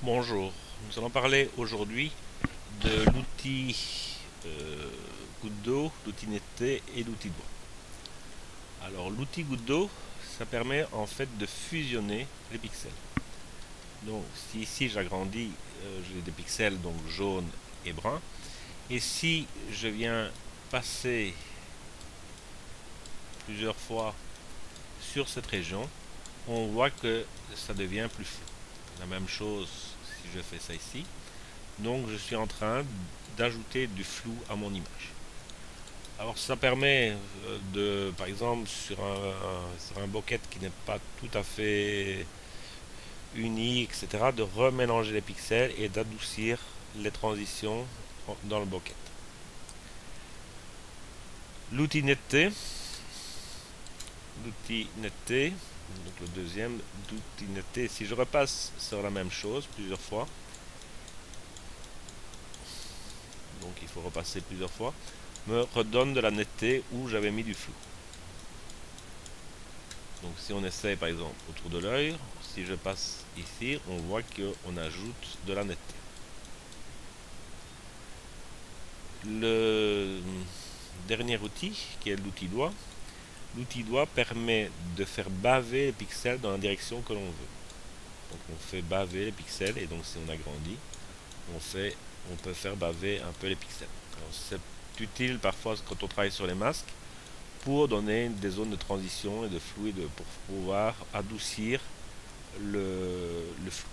Bonjour, nous allons parler aujourd'hui de l'outil goutte d'eau, l'outil netté et l'outil doigt. Alors l'outil goutte d'eau, ça permet en fait de fusionner les pixels. Donc si ici j'agrandis, j'ai des pixels donc jaune et brun. Et si je viens passer plusieurs fois sur cette région, on voit que ça devient plus flou. La même chose si je fais ça ici. Donc je suis en train d'ajouter du flou à mon image. Alors ça permet par exemple sur un bokeh qui n'est pas tout à fait uni, etc., de remélanger les pixels et d'adoucir les transitions dans le bokeh. L'outil netté, donc le deuxième, l'outil netté, si je repasse sur la même chose plusieurs fois, donc il faut repasser plusieurs fois, me redonne de la netteté où j'avais mis du flou. Donc si on essaie par exemple autour de l'œil, si je passe ici, on voit qu'on ajoute de la netteté. Le dernier outil, qui est l'outil doigt permet de faire baver les pixels dans la direction que l'on veut. Donc on fait baver les pixels et donc si on agrandit, on peut faire baver un peu les pixels. C'est utile parfois quand on travaille sur les masques pour donner des zones de transition et de fluide pour pouvoir adoucir le flou.